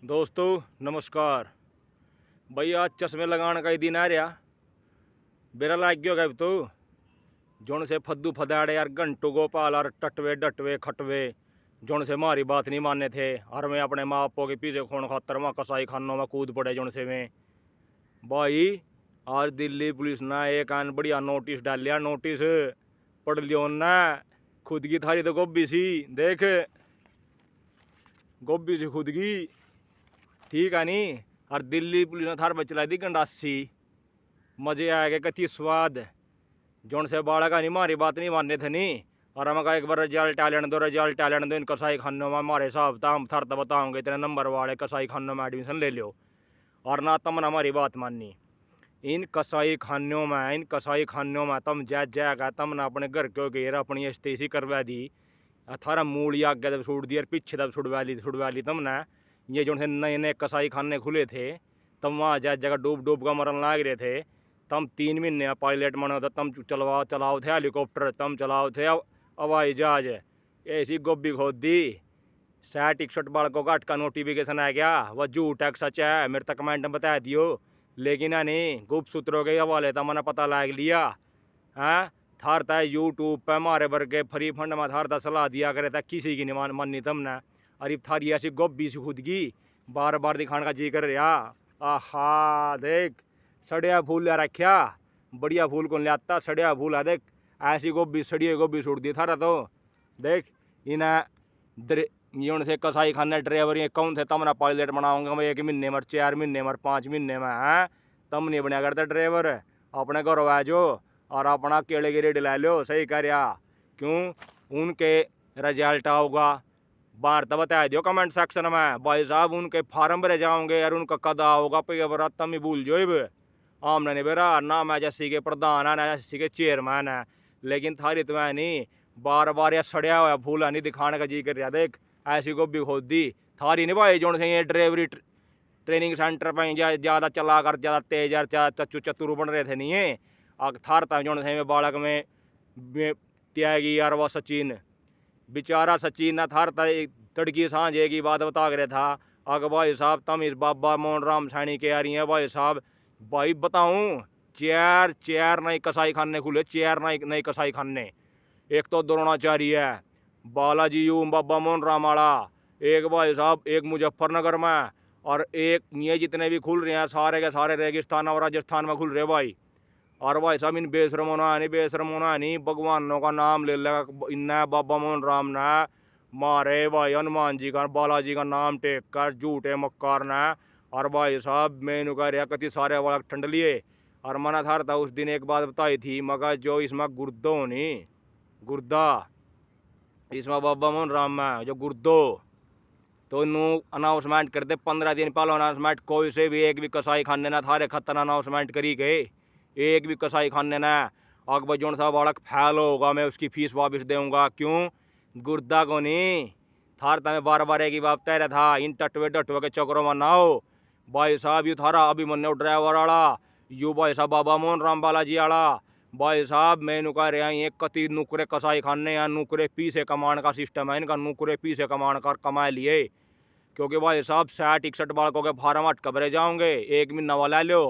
दोस्तों नमस्कार। भाई आज चश्मे लगाने का ही दिन आ रहा। बेरा लाग गयो गए तो जोन से फद्दू फदाड़े यार घंटू गोपाल और टटवे डटवे खटवे जोन से हमारी बात नहीं माने थे और मैं अपने माँ बापों के पीछे खून खातर वहाँ कसाई खानों में कूद पड़े। जोन से मैं भाई आज दिल्ली पुलिस ने एक आन बढ़िया नोटिस डाल लिया। नोटिस पढ़ लियो ना। खुद की थारी तो गोभी सी देख, गोभी सी खुद की, ठीक है नी। और दिल्ली पुलिस ने थार पर चलाई दी गंडासी। मजे आएगा कति स्वाद। जोन से बाड़ा का नहीं मारी बात नहीं मानने थे नहीं। और हम एक बार रिजल्ट टैलेंट दो इन कसाई खानों में हमारे साहब हम थर तो बताओगे इतने नंबर वाले कसाई खानों में एडमिशन ले लो। और ना तमन हमारी बात माननी। इन कसाई खानों में तम जाएगा तम ना अपने घर क्यों घेर अपनी स्टेसी करवा दी। थारा मूल आगे तब छुड़ दी और पीछे तब छुड़वा ली तम ना। ये जो है नए नए कसाई खाने खुले थे तम वहाँ जगह डूब का मरन लाग रहे थे। तम 3 महीने पायलट मनो था। तम चलाओ थे हेलीकॉप्टर, तम चलाओ थे हवाई जहाज। ऐसी गोभी खोद दी। 60-61 बालकों का अटका नोटिफिकेशन आ गया। वह झूठ है सच है मेरे तक कमेंट में बता दियो। लेकिन है नहीं गुप्त सूत्रों के हवाले था मैंने पता लग लिया। हाँ थार था यूट्यूब पे हमारे वर्ग के फ्री फंड में थार था सलाह दिया करे था किसी की नहीं माननी तमने। अरे थारी ऐसी गोभी सी खुद की बार बार दिखाने का जी कर रहा। आहा देख सड़िया फूल ले रखा। बढ़िया फूल कौन ले आता, सड़िया फूल है देख। ऐसी गोभी सड़ी गोभी छोड़ दी थारा तो देख। इन्हें से कसाई खाने ड्राइवर ये कौन थे तमना पायलट बनाऊंगा मैं 1 महीने में 4 महीने में 5 महीने में है। तम नहीं बनया करते ड्राइवर। अपने घर आ जाओ और अपना केले की रेडी ला लो। सही कर क्यों उनके रिजल्ट आओगा बाहर तो बता दियो कमेंट सेक्शन में। भाई साहब उनके फार्म भरे जाओगे यार उनका कद आओगा पे तम ही भूल जो आमने नहीं बेरा ना मैं जैसी के प्रधान है ना जैसी के चेयरमैन है। लेकिन थारी तो है नहीं बार बार या सड़िया हुआ फूल नहीं दिखाने का जी कर रहा। देख ऐसी गोभी खोद दी थारी नहीं भाई। जो से ड्राइवरी ट्रेनिंग सेंटर पर ज़्यादा चला कर ज़्यादा तेज यार चच्चू चतुर बन रहे थे नहीं है। थार था जो से बालक में त्यागी यार वह सचिन बेचारा सचिन ना थार तड़की सांझे की बात बता रहे था। अगर भाई साहब तम इस बाबा मोहन राम सैनी के आ रही है भाई साहब। भाई बताऊं चार नए कसाई खाने खुले, 4 नए कसाई खाने। एक तो द्रोणाचार्य है, बालाजी यूं बाबा मोहन राम वाला, एक भाई साहब एक मुजफ्फरनगर में, और एक ये जितने भी खुल रहे हैं सारे के सारे रेगिस्तान और राजस्थान में खुल रहे भाई। और भाई साहब इन बेशरम होना नहीं भगवानों का नाम ले लेगा इन्ना बाबा मोहन राम ने मारे भाई हनुमान जी का बालाजी का नाम टेक कर झूठे मक्कार ने। और भाई साहब मैंने कह रहा कति सारे वाला ठंड लिए। और मना था उस दिन एक बात बताई थी मगर जो इसमें गुर्दो नहीं गुर्दा इसमें बाबा मोहन राम में जो गुर्दो तो नू अनाउंसमेंट कर दे 15 दिन पहले अनाउंसमेंट कोई से भी एक भी कसाई खाने ना थारे खतर अनाउंसमेंट करी गए। एक भी कसाई खाने ना अकबर जोन साहब बालक फैल होगा मैं उसकी फीस वापस दूंगा। क्यों गुर्दा को नहीं थार तमें बार बार एक ही बात तय रहा था इन टटवे डटवे के चक्रों में ना हो। भाई साहब यू थारा अभिमन्यु ड्राइवर वाला यू भाई साहब बाबा मोहन राम बालाजी वाला भाई साहब मैंने कह रहा एक कति नुकरे कसाई खाने या नुकरे पीसे कमाने का सिस्टम है इनका। नुकरे पीसे कमान कर कमा लिए क्योंकि भाई साहब 60-61 बालकों के फार्म अटक भरे जाओगे 1 महीना वाला लो।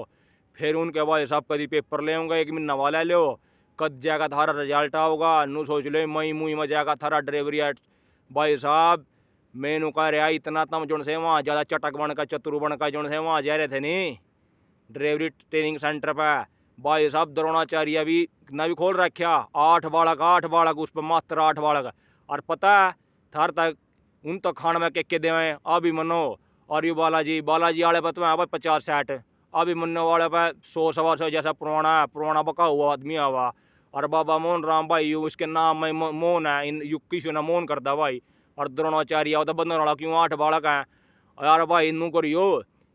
फिर उनके भाई साहब कभी पेपर ले 1 महीना वाला लो। कद जाएगा थारा रिजल्ट आओगा नू सोच लो मई मुई में जाएगा थारा ड्राइवरी। भाई साहब मैंने कह रहा इतना तम जो से वहाँ ज़्यादा चटक बन का चतुर बन का जो से वहाँ जा रहे थे नहीं ड्राइवरी ट्रेनिंग सेंटर पर। भाई साहब द्रोणाचार्य भी कितना भी खोल रखा 8 बालक उस पर मात्र 8 बालक। और पता थार तक उन तो खान में के देवे अभी मनो। और यू बालाजी वाले पर तुम्हें भाई 50-60 अभी मनो वाले पर 100-125 जैसा पुराना बका हुआ आदमी आवा। और बाबा मोहन राम भाई यू उसके नाम में मोहन है इन यू किसी ने मोहन करता भाई। और द्रोणाचार्य तो बंदर वाला क्यों 8 बालक हैं यार भाई नू करियो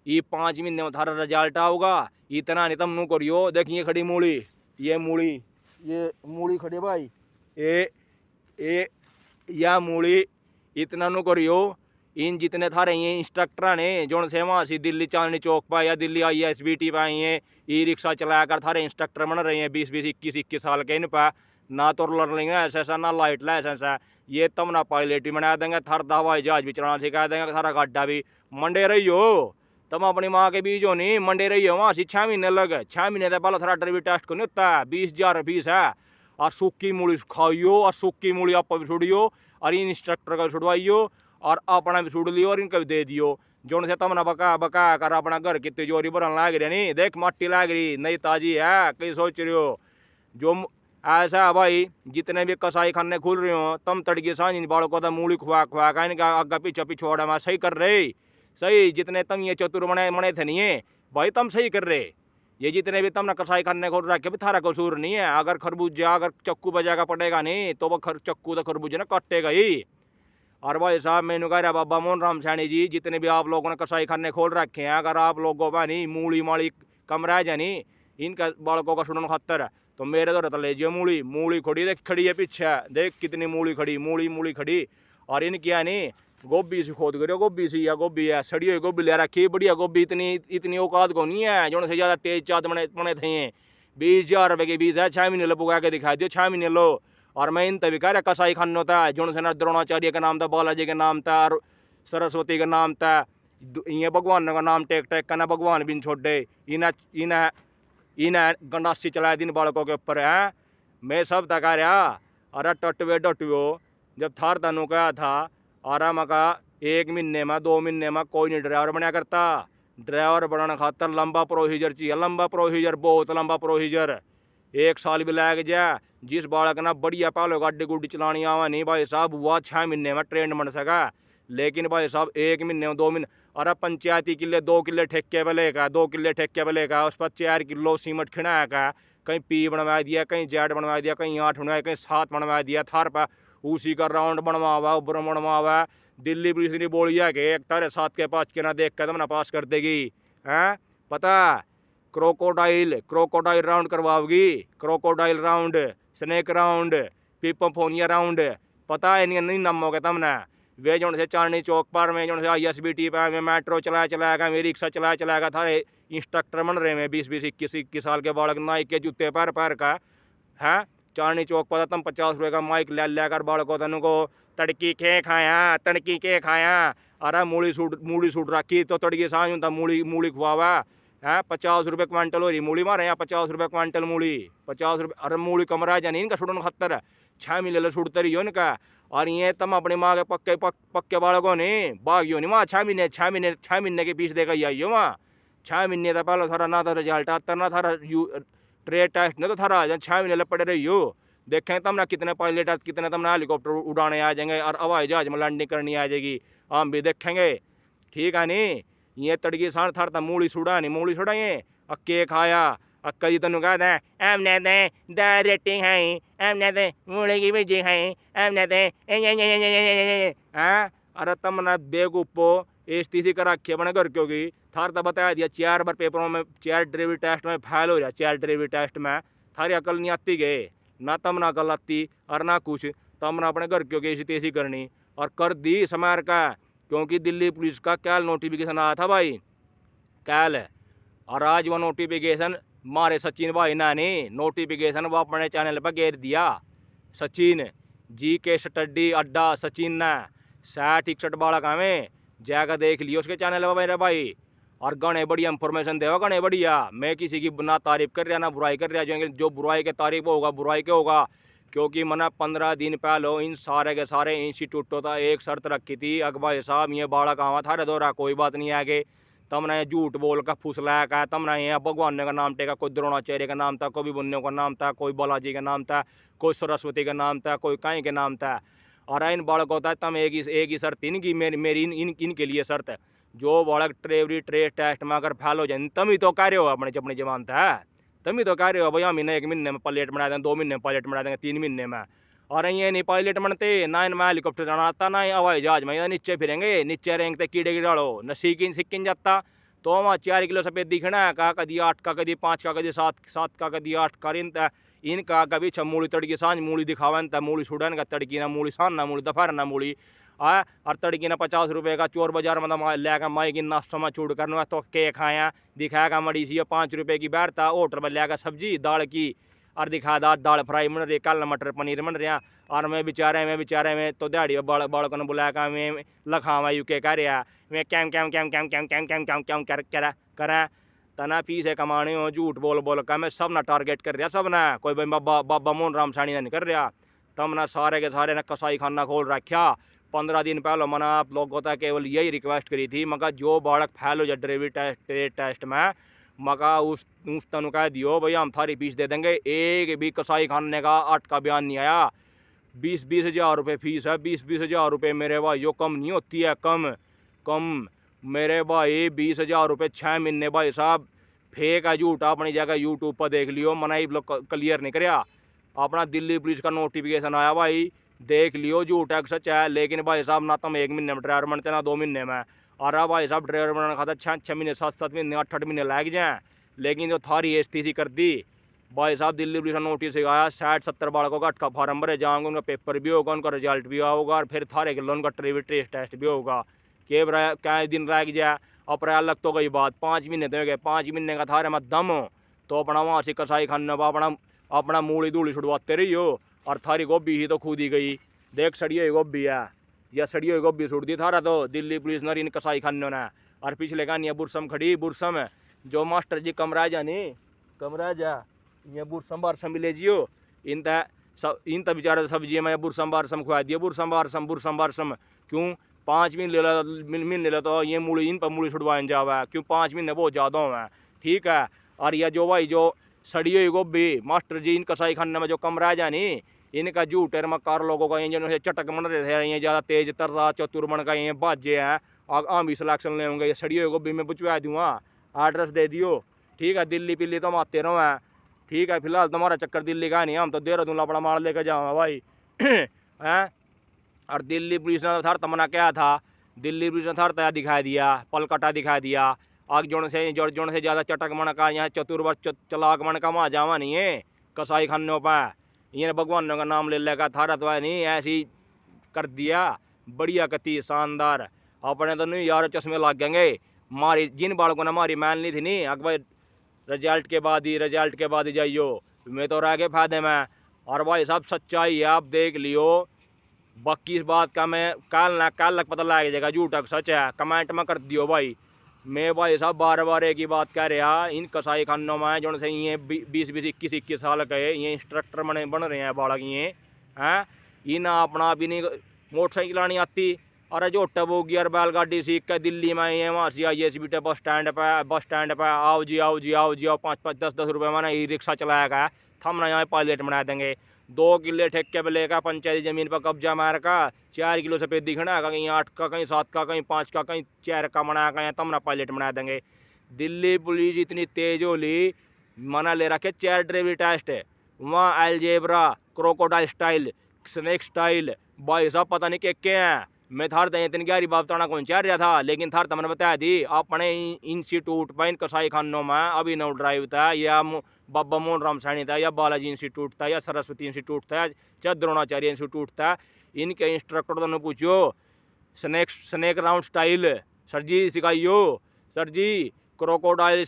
ये 5 महीने में थारा रिजल्ट आओगा इतना नहीं तम नू करियो। देखिए खड़ी मूली ये मूली खड़ी भाई ये या मूली इतना नू करियो। इन जितने थारे ये इंस्ट्रक्टर ने जो से वहाँ से दिल्ली चांदनी चौक पर या दिल्ली ISBT पर आई हैं ई रिक्शा चला कर थारे इंस्ट्रक्टर बन रहे हैं 20-21 साल के इन पर ना तो लर्निंग लाइसेंस है ना लाइट लाइसेंस है। ये तम ना पायलट भी बना देंगे थार हवाई जहाज भी चलाना सिखा देंगे थारा गड्ढा भी मंडे रही हो तुम अपनी माँ के बीच हो नहीं, मंडे रही हो वहाँ से 6 महीने लग, 6 महीने तक पहले थोड़ा ड्राइविंग टेस्ट को नहीं होता है, 20,000 फीस है। और सूखी मूली खाइयो और सूखी मूली आप भी छुड़ियो और इन इंस्ट्रक्टर का भी छुड़वाइयो और अपना भी छुड़ लियो और इनका भी दे दियो। जोन से तुमने बका बका कर अपना घर की तिजोरी भरन लाग रही नहीं, देख मट्टी लाग रही नई ताजी है, कहीं सोच रहे हो जो ऐसा है भाई। जितने भी कसाई खाने खुल रहे हो तुम तड़की सांझ बालों को तो मूली खुआ खुआ का इनका आगे पीछे पिछोड़ा मैं सही कर रहे, सही जितने तुम ये चतुर मने मने थे नहीं है भाई, तुम सही कर रहे। ये जितने भी तुमने कसाई खाने खोल रखे भी थारा कसूर नहीं है। अगर खरबूजा अगर चक्कू बजागा पड़ेगा नहीं तो वह चक्कू तो खरबूजा ना कटेगा ही। और भाई साहब मैंने कह रहा बाबा मोहन राम सैनी जी, जितने भी आप लोगों ने कसाई खाने खोल रखे हैं, अगर आप लोगों का नहीं मूली माली कम रह जानी इनका बालकों का सुनन खतर तो मेरे तो ले जियो मूली। मूली खड़ी देख खड़ी है पीछे, देख कितनी मूली खड़ी, मूली मूली खड़ी। और इनकी है नहीं गोभी से खोद करो, गोभी सी या गोभी है सड़ी हुई गोभी ले रखी बढ़िया गोभी, इतनी इतनी औकात को नहीं है जो से ज़्यादा तेज चाद बने थे। 20,000 रुपये की बीज है, 6 महीने लो पुगा के दिखा दियो, 6 महीने लो। और मैं इन तभी कह रहा कसाई खान होता है जो से ना द्रोणाचार्य का नाम था, बालाजी का नाम था और सरस्वती का नाम था, ये भगवान का नाम टेक टेक करना भगवान बिन छोड़े इन्हें इन्हें इन्हें गंडासी चलाए दिन बालकों के ऊपर है। मैं सब तक आ रहा अरे टटवे डटवो जब थार तनु कहा था और मका 1 महीने में 2 महीने में कोई नहीं ड्राइवर बनया करता। ड्राइवर बनाने खातर लंबा प्रोसीजर चाहिए, लंबा प्रोसीजर, बहुत लंबा प्रोसीजर। 1 साल भी लग जाए। जिस बालक ना बढ़िया पालो गाड़ी गुड्डी चलानी आवा नहीं भाई साहब हुआ 6 महीने में ट्रेंड बन सका। लेकिन भाई साहब 1 महीने में 2 महीने अरे पंचायती किले 2 किले ठेके पे लेगा, 2 किले ठेके पे लेगा, उस पर 4 किलो सीमेंट खिना का, कहीं पी बनवा दिया, कहीं जेड बनवा दिया, कहीं 8 बनवाया, कहीं 7 बनवा दिया, थार पर उसी का राउंड बनवा हुआ ऊपर बनवा हुआ। दिल्ली पुलिस ने बोली है कि एक तारे 7 के 5 के ना देख कर ना पास कर देगी हैं, पता क्रोकोडाइल राउंड करवाओगी, क्रोकोडाइल राउंड, स्नेक राउंड, पिपोफोनिया राउंड, पता है नहीं नम हो गया तुमने। वे जो से चांदनी चौक पर में जो से ISBT पर में मेट्रो चलाएगा, मेरी रिक्शा चलाएगा, थारे इंस्ट्रक्टर बन रहे हैं 20-21 साल के बालक, नाइक के जूते पैर का है। चांदनी चौक पर तुम 50 रुपये का माइक ले कर बालकों तनु को तड़की के खाया, तड़की के खाया। अरे मूली सूट रखी तो तड़की सांझ मूली खुआवा है। 50 रुपये क्वांटल हो रही मूली मारे यहाँ, 50 रुपये क्वांटल मूली, 50 रुपये। अरे मूली कमरा जानी इनका सुटन खतर 6 महीने छुटते रही हो इनका। और ये तुम अपनी माँ के पक्के बालकों ने बागियो नहीं वहाँ 6 महीने के पीस देकर आई हो वहाँ। 6 महीने तक पहले थारा ना था रिजल्ट आता ना थारा ट्रेड टेस्ट नहीं तो थारा 6 महीने पड़े रही हो। देखेंगे तब ना कितने पायलट कितने तब ना हेलीकॉप्टर उड़ाने आ जाएंगे और हवाई जहाज में लैंडिंग करनी आ जाएगी, हम भी देखेंगे। ठीक है नहीं ये तड़की सांड थार था मूली छुड़ा नहीं, मूली छुड़ा ये अक्के खाया अक्का जी तेन कह दें हमने दे रेटिंग है, हमने दे मूली की भेजी है, हमने दे हैं। अरे तम ना बेगुप्पो STC कर रखी अपने घर क्योंकि थार तो बताया दिया 4 बार पेपरों में 4 ड्राइविंग टेस्ट में फेल हो रहा, 4 ड्राइविंग टेस्ट में थारी अकल नहीं आती गए ना, तम ना अकल आती और ना कुछ, तम ना अपने घर क्योंकि STC करनी और कर दी समार का। क्योंकि दिल्ली पुलिस का कल नोटिफिकेशन आया था भाई कल, और आज वो नोटिफिकेशन मारे सचिन भाई ना ने नोटिफिकेशन वो अपने चैनल पर घेर दिया। सचिन GK स्टडी अड्डा सचिन ने 60-61 बालक हमें जाकर देख लियो उसके चैनल पर मेरे भाई। और गणे बढ़िया इंफॉर्मेशन देगा, गणे बढ़िया। मैं किसी की ना तारीफ कर रहा ना बुराई कर रहा, जो बुराई के तारीफ होगा बुराई के होगा। क्योंकि मैंने 15 दिन पहले इन सारे के सारे इंस्टीट्यूटों का एक शर्त रखी थी अकबर साहब ये बालक आवा थारे दौरा कोई बात नहीं आगे, तमने झूठ बोल का फुसलाया का, तमने यहाँ भगवान का नाम टेका, कोई द्रोणाचार्य का नाम था, कोई भी बुन्ने का नाम था, कोई बालाजी का नाम था, कोई सरस्वती का नाम था, कोई कहीं के नाम था। और इन बालक होता है तम एक ही शर्त इनकी मेरी इनके लिए शर्त है, जो बालक ट्रेड टेस्ट में अगर फेल हो जाए तम ही तो कार्य हो अपने जमान था, तम ही तो कार्य हो भैया महीने 1 महीने में पायलट बना देंगे, 2 महीने में पायलट बना देंगे, 3 महीने में। और ये नहीं पायलट बनते ना इनमें हेलीकॉप्टर जाना आता ना हवाई जहाज में, नीचे फिरेंगे, नीचे रेंगते कीड़े गिराड़ो न सिक्किन जाता तो वहाँ 4 किलो सफ़ेद दिखना है, कहा कभी 8 का, कभी 5 का, कभी 7 का, कभी 8 का इनका कभी मूली तड़की सांझ मूली दिखावन था, मूली छुड़न का तड़की ना मूली सांझ ना मूली दोपहर ना मूली और तड़की ना 50 रुपये का चोर बाजार में लेकर माई की नाश्ता में छूट करना तो के खाया दिखाएगा मड़ी सी 5 रुपये की बैर था होटल में लेकर सब्जी दाल की और दिखा दाल फ्राई बन रही, कल मटर पनीर बन रहा। और मैं बेचारे में तो दिहाड़ी बाड़कों ने बुलाया मैं लखावा यूके कह रहा मैं कैम कैम कैम कैम कैम कैम कैम कैम कैम कर करें तना पीसे कमाने हो झूठ बोल का मैं सब ना टारगेट कर रहा सब ना कोई भाई बाबा मोहन राम सानी नहीं कर रहा। तम ना सारे के सारे ने कसाई खाना खोल रखा। 15 दिन पहले मैंने आप लोगों तक केवल यही रिक्वेस्ट करी थी मगर जो बालक फैल हो जाए ड्राइवरी टेस्ट में मका उस तनु कह दियो भाई हम थारी फीस दे देंगे। एक भी कसाई खाने का 8 का बयान नहीं आया। 20-20 हज़ार रुपये फीस है। 20-20 हज़ार रुपये मेरे भाई जो कम नहीं होती है कम मेरे भाई 20 हज़ार रुपये 6 महीने भाई साहब फेक है झूठा अपनी जगह यूट्यूब पर देख लियो मना ही क्लियर नहीं कराया। अपना दिल्ली पुलिस का नोटिफिकेशन आया भाई देख लियो झूठ है सच है। लेकिन भाई साहब ना तुम 1 महीने में ड्राइवर बनते ना 2 महीने में। और भाई साहब ड्राइवर बनाने खाता 6 महीने 7 महीने 8 महीने लग जाए। लेकिन जो थारी स्थिति कर दी भाई साहब दिल्ली पुलिस का नोटिस आया 60-70 बालकों का 8 का फार्म भरे जाएंगे उनका पेपर भी होगा उनका रिजल्ट भी होगा और फिर थारे के उनका ड्राइवरी टेस्ट भी होगा। क्या दिन रह जाए अप्रैल लग तो गई बात 5 महीने तो गए। 5 महीने का थारे में दम हो तो अपना वहाँ से कसाई खाने पर अपना मूली धूली छुड़वाते रही हो। और थारी गोभी ही तो खुद ही गई देख सड़ी हुई गोभी है या सड़ी हुई गोभी छुड़ दी थारा तो दिल्ली पुलिस ने इन कसाई खानों ने। और पिछले कहानी बुरसम खड़ी बुरसम जो मास्टर जी कमरा जा ये बुरसम बारसम मिले जियो इन त बेचारे सब्जी में बुरसम बारसम खुआ दिए बुरसम बारसम क्यों 5 महीने ले तो ये मूली इन पर मूली छुड़वाने जावा क्यों 5 महीने बहुत ज़्यादा हुए ठीक है। और यह जो भाई जो सड़ी हुई गोभी मास्टर जी इन कसाई खाने में जो कमरा जानी इनका झूठे मकार लोगों का ये चटक बन रहे थे ये ज़्यादा तेज तर्रा चतुर बन का ये बाजे हैं आम भी सिलेक्शन ले होंगे। ये सड़ी हुई गोभी में पुछवा दूँगा एड्रेस दे दियो ठीक है। दिल्ली पिल्ली तो हम आते रहो हैं ठीक है। फिलहाल तुम्हारा चक्कर दिल्ली का नहीं हम तो देहरादून अपना माल लेकर जाऊँगा भाई हैं। और दिल्ली पुलिस ने थर तमना क्या था दिल्ली पुलिस ने थर तया दिखा दिया पलकटा दिखा दिया आग जोड़ से ज़्यादा चटक मन का यहाँ चतुर्वर्ष चलाक मन का वहाँ जावा नहीं है कसाई खानों पर ये भगवानों का नाम ले लेगा थारा तो है नहीं ऐसी कर दिया बढ़िया कती शानदार। अपने तो नहीं यार चश्मे लग जाएंगे मारी जिन बालकों ने मारी मान ली थी नहीं अक भाई रिजल्ट के बाद ही जाइयो मैं तो रह गए फायदे में। और भाई साहब सच्चाई है आप देख लियो बाकी इस बात का मैं कल लग पता लग जाएगा झूठा सच है कमेंट में कर दियो भाई। मैं भाई साहब बार एक ही बात कह रहा इन कसाई खानों में जो से ये 20-21 साल के ये इंस्ट्रक्टर बन रहे हैं बालक ये हैं इन अपना भी नहीं मोटरसाइकिल चलानी आती। अरे जो टबो गियर बैलगाड़ी सीख के दिल्ली में ये वहाँ से आइए बेटे बस स्टैंड पर आओ जी 5-10 रुपये मैंने ई रिक्शा चलाया गया थम ना यहाँ पायलट बना देंगे। 2 किले ठेके पे लेकर पंचायती ज़मीन पर कब्जा मार का 4 किलो सफ़ेद दिखना कहीं 8 का कहीं 7 का कहीं 5 का कहीं 4 का बना कहीं तम ना पायलट बना देंगे। दिल्ली पुलिस इतनी तेज होली मना ले रखे 4 ड्राइवरी टेस्ट वहाँ algebra crocodile style snake style भाई साहब पता नहीं क्या हैं। मैं थार तय इतनी गहरी बात बताना कौन चाह रहा था लेकिन थार तमने बता दी अपने इंस्टीट्यूट पर इन कसाई खानों में अभिनव ड्राइव था या बाबा मोहन राम सैनी था या बालाजी इंस्टीट्यूट था या सरस्वती इंस्टीट्यूट था या द्रोणाचार्य इंस्टीट्यूट था। इनके इंस्ट्रक्टर तो पूछो स्नेक राउंड स्टाइल सर जी सिखाइयो सर जी क्रोकोडाइल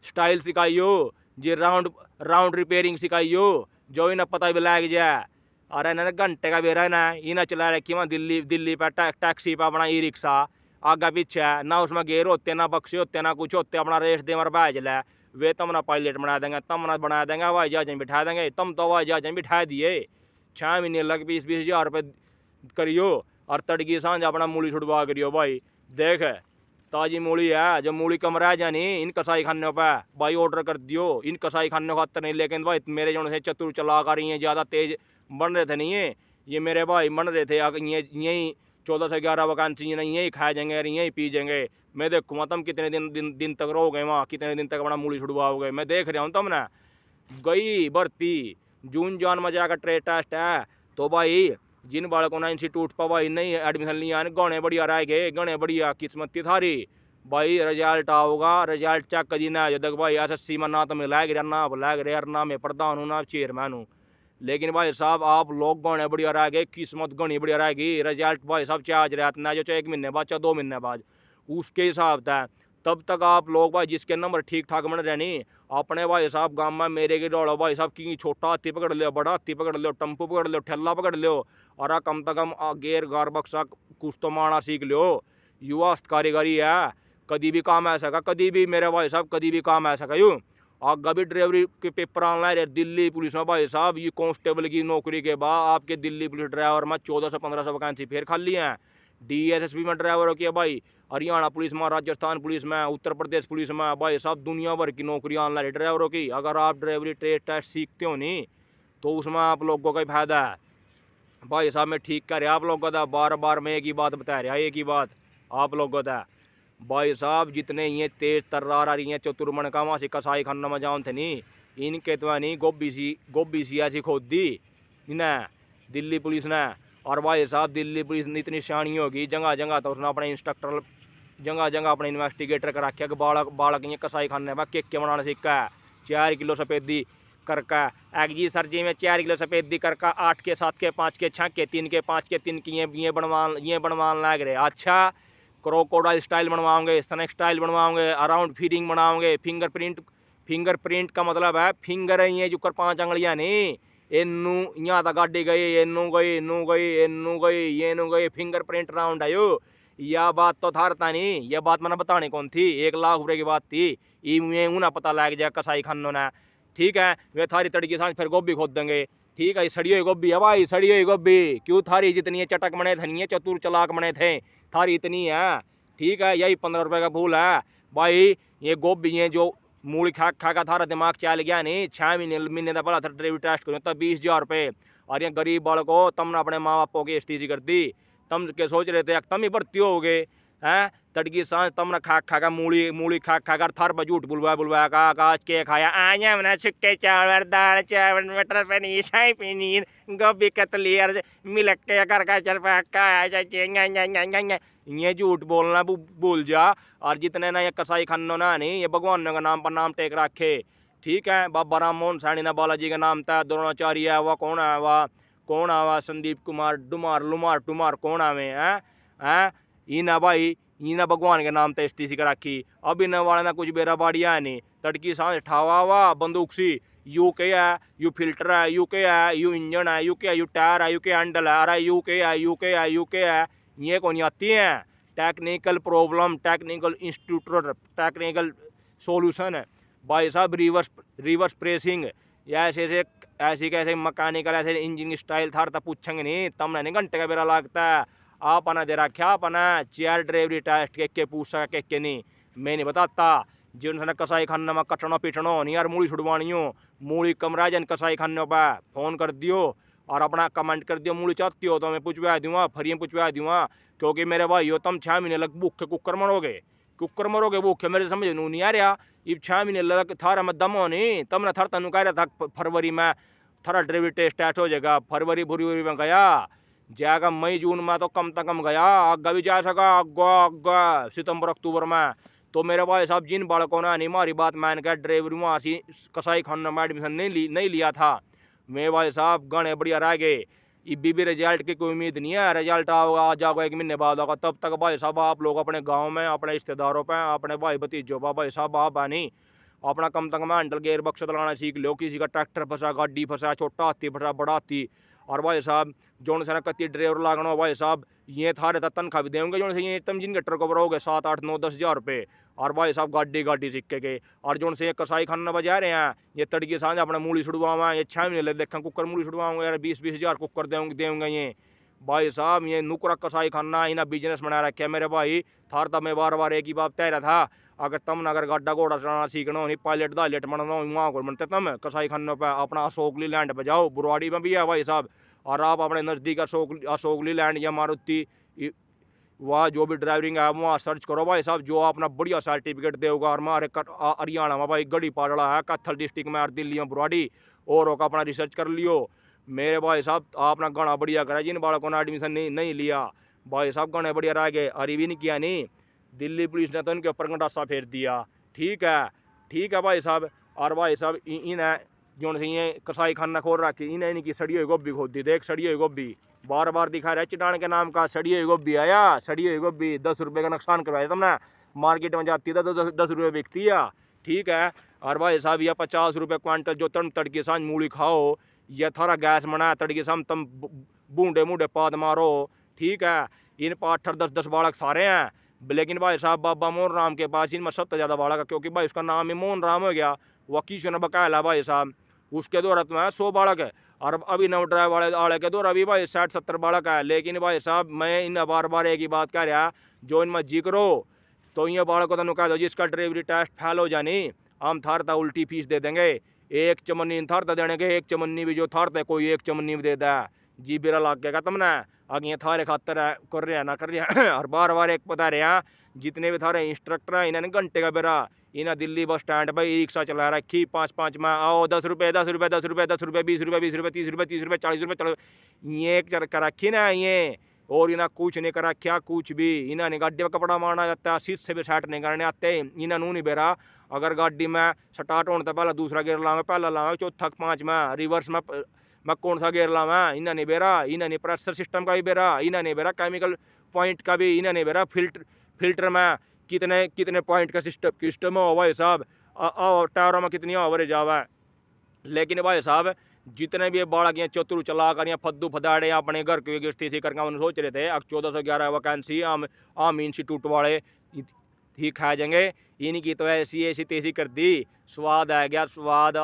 स्टाइल सिखाइयो जी राउंड रिपेयरिंग सिखाइयो जो इन्हें पता भी लग जाए। अरे इन्हें घंटे का बेरा ना इन्हें चला रखी वहाँ दिल्ली पर टैक्सी पर अपना ई रिक्शा आगे पीछे ना उसमें गेयर होते ना बक्से होते ना कुछ होते अपना रेस दे मर बैज ले वे तम ना पायलट बना देंगे तम ना बना देंगे हवाई जहाज में बिठा देंगे तम तो हवाई जहाज में बिठा दिए 6 महीने लग 20-20 हज़ार रुपये करियो और तड़की सांझ अपना मूली छुड़वा करियो भाई। देख ताजी मूली है जो मूली कम रह जानी इन कसाई खानों पर भाई ऑर्डर कर दियो इन कसाई खानों खातर नहीं। लेकिन भाई मेरे जो से चतुर चला कर रही हैं ज़्यादा तेज बन रहे थे नहीं है ये मेरे भाई बन रहे थे यहीं 14 से 11 वैकेंसी नहीं यहीं खाए जाएंगे यहीं पी जाएंगे। मैं देखूँगा तुम कितने दिन तक रहोगे वहाँ कितने दिन तक अपना मूली छुड़वाओगे मैं देख रहा हूँ तुमने गई भर्ती जून जान में जाकर ट्रेड टेस्ट है तो भाई जिन बालकों ने इंस्टीट्यूट पर भाई नहीं एडमिशन लिया गणे बढ़िया रह गए गणे बढ़िया किस्मत थी थारी भाई रिजल्ट आओगा रिजल्ट चेक कदी ना जब तक भाई SSC में ना तो मैं लग रहा ना लग रहा ना मैं प्रधान हूँ ना चेयरमैन हूँ। लेकिन भाई साहब आप लोग गणे बढ़िया रह गए किस्मत गणी बढ़िया रहेगी रिजल्ट भाई साहब चार्ज रहता ना जो 1 महीने बाद 2 महीने बाद उसके हिसाब था तब तक आप लोग भाई जिसके नंबर ठीक ठाक बन रहे नहीं अपने भाई साहब गाँव में मेरे की दौड़ो भाई साहब की छोटा हाथी पकड़ लो, बड़ा हाथी पकड़ लो, टम्पू पकड़ लो, ठेला पकड़ लो, और कम से कम गेर गार बक्सा कुछ तो मारना सीख लो। युवा कारीगरी है, कभी भी काम आ सका, कभी भी मेरे भाई साहब कभी भी काम आ सका। यूँ आगे भी ड्राइवरी के पेपर ऑनलाइन है दिल्ली पुलिस में भाई साहब। ये कांस्टेबल की नौकरी के बाद आपके दिल्ली पुलिस ड्राइवर में 1400 1500 वैकेंसी फिर खाली हैं। DSSP में ड्राइवरों की है भाई, हरियाणा पुलिस में, राजस्थान पुलिस में, उत्तर प्रदेश पुलिस में भाई साहब दुनिया भर की नौकरी ऑनलाइन है ड्राइवरों की। अगर आप ड्राइवरी ट्रेड टेस्ट सीखते हो नहीं तो उसमें आप लोगों का ही फायदा है भाई साहब। मैं ठीक कर रहा आप लोगों का, बार बार मैं एक ही बात बता रहा, एक ही बात आप लोगों का भाई साहब। जितने ये तेज तर्रार आ रही हैं चतुर्मन का वहाँ से कसाई खाना में जाऊँ थे नहीं, इनके तो नहीं गोभी सी ऐसी खोद दी इन्हें दिल्ली पुलिस ने। और भाई साहब दिल्ली पुलिस ने इतनी शानी होगी, जगह जगह तो उसने अपने इंस्ट्रक्टर, जगह जगह अपने इन्वेस्टिगेटर कर रखे कि बालक ये कसाई खाने में केक बनाना सीखा है। 4 किलो सफ़ेदी करका एक जी सर जी में 4 किलो सफ़ेदी करका 8 के 7 के 5 के 6 के 3 के 5 के 3 की ये बनवान लग रहे। अच्छा क्रोकोडाइल स्टाइल बनवाओगे, स्नेक स्टाइल बनवाओगे, अराउंड फीडिंग बनाओगे, फिंगरप्रिंट का मतलब है फिंगर है ये जो कर 5 अंगलियाँ नहीं, एनू यहाँ तक गाड़ी गई, एनू गई, एनू गई, एनू गई, ये नू गई, फिंगरप्रिंट राउंड आयो। यह बात तो थारता नहीं, यह बात मैंने बताने कौन थी, 1 लाख रुपये की बात थी। ये उन्हें पता लग जाए कसाई खानों ने, ठीक है। वे थारी तड़की सांस फिर गोभी खोद देंगे, ठीक है। सड़ी हुई गोभी है भाई, सड़ी हुई गोभी क्यों थारी जितनी है चटक बने थे, चतुर चलाक बने थे, थारी इतनी है, ठीक है। यही 15 रुपये का फूल है भाई। ये गोभी है जो मूली खा का थारा दिमाग चल गया नहीं, 6 महीने का पहला था ड्राइविंग टेस्ट करो तब 20,000 रुपये। और ये गरीब बाल को तुमने अपने माँ बापों की स्थिति कर दी, तुम के सोच रहे थे तुम ही भर्ती हो गए हैं। तड़की सांस तुमने खा का मूली खा कर थार पर झूठ बुलवा का आकाश के खाया आज हमने सुक्के चावल दाल चावल मटर पनीर शाही पनीर गोभी कतली और मिलक के कर का चल पका ये झूठ बोलना भूल जा। और जितने ना ये कसाई खानों ना नहीं ये भगवानों का नाम पर नाम टेक रखे, ठीक है। बाबा राम मोहन सैनी ने बालाजी का नाम था, द्रोणाचार्य है वह कौन है, वह कौन आवा, संदीप कुमार डुमार लुमार टुमार कौन आवे हैं इना भाई, इना भगवान के नाम ते स्थिति कर रखी। अब इन वाले ना कुछ बेरा बाड़िया है नहीं, तड़की सांस ठावा हुआ बंदूक सी, यू के है, यू फिल्टर है, यू के है, यू इंजन है, यू के यू टायर है, यू के हैंडल है, अरे यू के है, यू के है, यू के है, ये कौन आती हैं। Technical problem, technical institute, technical solution है भाई साहब। रिवर्स प्रेसिंग ऐसे कैसे मकैनिकल ऐसे इंजन स्टाइल था तो पूछेंगे नहीं, तमने नहीं घंटे का बेरा लगता है। आप आना दे रखा अपना 4 ड्राइवरी टेस्ट के पूछ सका के नहीं, मैं नहीं बताता। जिन कसाई खाने में कटना पीटना नहीं यार, मूली छुड़वानी हो, मूली कमरा जन कसाई खाने पर फ़ोन कर दियो और अपना कमेंट कर दियो मूली चाहती हो तो मैं पूछवा दूँगा, फरियाँ पूछवा दूँगा। क्योंकि मेरे भाई हो तुम 6 महीने लग भूखे कुकर मरोगे भूखे, मेरे समझ नहीं आ रहा। ये 6 महीने लग थारा में दम हो नहीं, तब ना थार तनु कह रहा था फरवरी में थारा ड्राइविंग टेस्ट स्टार्ट हो जाएगा। फरवरी में गया जाएगा, मई जून में तो कम से कम गया, आगे भी जा सका, आगे सितंबर अक्टूबर में। तो मेरे भाई साहब जिन बालकों ने नहीं हमारी बात मान कर ड्राइवरी वहाँ से कसाई खाने में एडमिशन नहीं लिया था, मेरे भाई साहब गाने बढ़िया रह गए। इबी भी रिजल्ट की कोई उम्मीद नहीं है, रिजल्ट आ जाएगा 1 महीने बाद होगा। तब तक भाई साहब आप लोग अपने गांव में अपने रिश्तेदारों पे अपने भाई भतीजों पर भाई साहब आप नहीं अपना कम तक में हैंडल गेयर बक्स चलाना सीख लो। किसी का ट्रैक्टर फंसा, गाड़ी फंसा, छोटा हाथी फंसा, बड़ा हाथी। और भाई साहब जो से कत्ती ड्राइवर लागना भाई साहब ये थारे तनख्वाह भी देंगे जो से ये तुम जिन ट्रक पर रहोगे 7 8 9 10 हज़ार रुपये। और भाई साहब गाड़ी सीखे के और जो से कसाई खाना बजा रहे हैं ये तड़की सांझ अपना मूली छुड़वावा, ये 6 महीने देखा कुकर मूली छुड़वाऊंगा यार, 20 हज़ार कुकर देंगे ये भाई साहब। ये नुकरा कसाई खाना इन्हें बिजनेस बना रखे है मेरे भाई। थार तब मैं बार एक ही बात तय रहा था, अगर तुम अगर गाड्डा घोड़ा चलाना सीखना हो, पायलट दायलट बनना हो, वहाँ को बनते तुम कसाई खानों पर अपना अशोकली लैंड पर जाओ, बुरवाड़ी में भी है भाई साहब। और आप अपने नज़दीक अशोकली लैंड या मारुति वहाँ जो भी ड्राइविंग है वहाँ सर्च करो भाई साहब, जो अपना बढ़िया सर्टिफिकेट देगा। और हमारे हरियाणा में भाई गढ़ी पाटड़ा है, कैथल डिस्ट्रिक्ट में, और दिल्ली में बुरवाड़ी, और अपना रिसर्च कर लियो मेरे भाई साहब। आपने गाना बढ़िया करा, जिन बालकों ने एडमिशन नहीं लिया भाई साहब गाने बढ़िया रह गए, अरे भी नहीं किया नहीं, दिल्ली पुलिस ने तो इनके ऊपर गंडासा फेर दिया, ठीक है भाई साहब। और भाई साहब इन्हें जो ये कसाई खाना खोल रखी, इन्हें इनकी सड़ी हुई गोभी खोद दी, देख सड़ी हुई गोभी बार दिखा रहा है, चटान के नाम का सड़ी हुई गोभी आया, सड़ी हुई गोभी 10 रुपये का नुकसान करवाया तुमने, मार्केट में जाती है तो 10 रुपये बिकती है, ठीक है। और भाई साहब ये 50 रुपये क्वांटल जो तम तड़के सांझ मूली खाओ, ये थारा गैस मना तड़के साम तम बूढ़े मूढ़े पाद मारो, ठीक है। इन पाठर 10-10 बालक सारे हैं, लेकिन भाई साहब बाबा मोहन राम के पास इनमें सबसे ज़्यादा बालक है, क्योंकि भाई उसका नाम ही मोहन राम हो गया। वह किसी ने बकाया भाई साहब, उसके द्वारा तो है 100 बालक है। और अभी नव ड्राइव वाले के द्वारा भी भाई 60-70 बालक है। लेकिन भाई साहब मैं इन बार बार एक ही बात कह रहा, जो इनमें जिक्रो तो ये बालक को तो कह दो जिसका डिलीवरी टेस्ट फेल हो जानी, हम थारता उल्टी फीस दे देंगे। एक चमन्नी थारता देंगे, एक चमन्नी भी जो थारता कोई एक चमन्नी भी दे दे जी बिरा लाग गया तुमने आगे थारे खातर कर रहे हैं ना कर रहे हैं। और बार बार एक बता रहे हैं, जितने भी थारे इंस्ट्रक्टर हैं इन्हें घंटे का बेरा इन्हें दिल्ली बस स्टैंड पर रिक्शा चला रखी 5-5 में, आओ 10 रुपये 10 रुपये 10 रुपये 10 रुपये 20 रुपये 20 रुपये 30 रुपये 30 रुपये 40 रुपये ये एक कर रखी ना ये। और इन्हें कुछ नहीं करा क्या कुछ भी, इन्हें गाड़ी में कपड़ा मारना जाता है, सीट से भी सेट नहीं करने आते इन्हें नहीं बेरा। अगर गाड़ी में स्टार्ट होने तो पहला दूसरा गेयर लाऊंगा, पहला लाऊंगा, चौथा 5 में, रिवर्स में मैं कौन सा गेयर लाऊंगा, इन्हें नहीं बेरा। इन्हें नहीं प्रेशर सिस्टम का भी बेरा, इन्हें नहीं बेरा केमिकल पॉइंट का भी, इन्हें नहीं बेरा फिल्टर में कितने कितने पॉइंट का सिस्टम हो भाई साहब, टायरों में कितनी ओवरेज आवा है। लेकिन भाई साहब जितने भी बालक यहाँ चतुर चला कर यहाँ फद्दू फदाड़े अपने घर की स्थिति करके उन्हें सोच रहे थे अब 1411 वैकेंसी आम इंस्टीट्यूट वाले ही खा जाएंगे, इनकी तो ऐसी ऐसी तेजी कर दी, स्वाद आ गया स्वाद,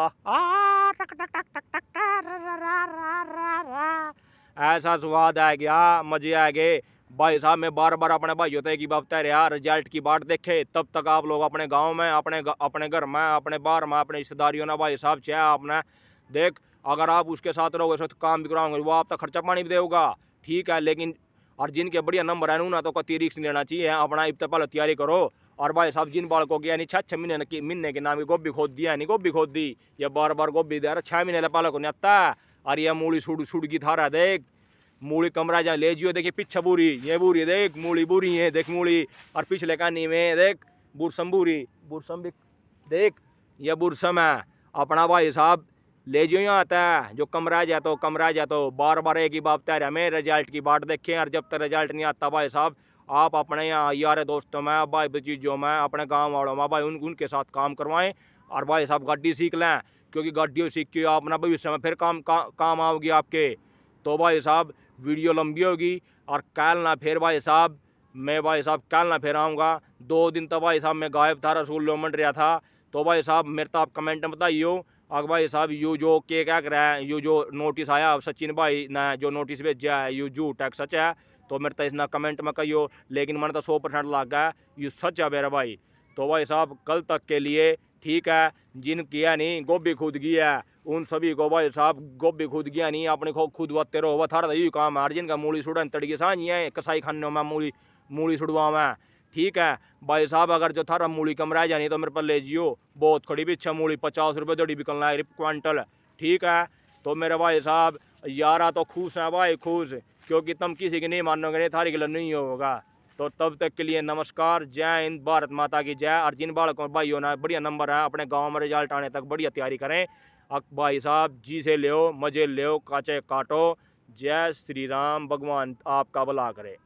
ऐसा स्वाद आ गया, मजे आ गए। भाई साहब मैं बार बार अपने भाइयों से की बात रहा, रिजल्ट की बात देखे तब तक आप लोग अपने गांव में अपने घर में अपने बाहर में अपने रिश्तेदारियों ने भाई साहब चाहे आपने देख, अगर आप उसके साथ रहोगे तो काम भी कराओगे, वो आप तक खर्चा पानी भी देगा, ठीक है। लेकिन और जिनके बढ़िया नंबर है ना तो कोई रिस्क नहीं लेना चाहिए, अपना इब तक पहले तैयारी करो। और भाई साहब जिन बालकों की यानी 6 महीने के नाम की गोभी खोद दिया, नहीं गोभी खोद दी या बार बार गोभी दे, 6 महीने पालक नहीं आता। और ये मूली सुड़ की थारा देख, मूली कमरा जा ले जियो, देखिए पीछे बुरी, ये बुरी देख मूली बुरी है, देख मूली। और पिछले कहानी में देख बुरसम बुरी, बुरसम भी देख ये बुरसम है अपना। भाई साहब ले जियो यहाँ आता है, जो कमरा जातो बार बार एक ही बात तय हमें रिजल्ट की बात देखें। और जब तक रिजल्ट नहीं आता भाई साहब आप अपने यहाँ यार दोस्तों में भाई भतीजों में अपने गाँव वालों में भाई उनके साथ काम करवाएं। और भाई साहब गाड़ी सीख लें, क्योंकि गाड़ी सीख के अपना भविष्य में फिर काम आओगी आपके। तो भाई साहब वीडियो लंबी होगी और कल ना फिर भाई साहब मैं भाई साहब कल ना फिर आऊँगा। 2 दिन तो भाई साहब मैं गायब था, रसूल लो मंड रहा था। तो भाई साहब मेरे तो आप कमेंट में बताइयो अगर भाई साहब यू जो क्या कर रहा है, यू जो नोटिस आया सचिन भाई ने जो नोटिस भेजा है यू झूठ है सच है, तो मेरे तो इसना कमेंट में कहियो। लेकिन मैंने तो 100% लग गया यू सच है मेरा भाई। तो भाई साहब कल तक के लिए ठीक है, जिन किया नहीं गोभी खुद गया उन सभी को भाई साहब गोभी खुद गया नहीं अपने को खुद वत्ते रहो, वह थारा यही काम है। जिनका मूली सुड़न तड़की सांझी है कसाई खानों में मूली सुड़वा में, ठीक है। भाई साहब अगर जो थारा मूली कम रह जानी तो मेरे पर ले जियो, बहुत खड़ी भी अच्छा मूली 50 रुपये दड़ी बिकलना है क्वांटल, ठीक है। तो मेरे भाई साहब यारा तो खुश हैं भाई खुश, क्योंकि तुम किसी की नहीं मानोगे नहीं थारी गल नहीं होगा। तो तब तक के लिए नमस्कार, जय हिंद, भारत माता की जय। और जिन बालकों भाइयों ना बढ़िया नंबर है अपने गाँव में रिजल्ट आने तक बढ़िया तैयारी करें। अब भाई साहब जी से ले मजे ले काचे काटो, जय श्री राम, भगवान आपका भला करे।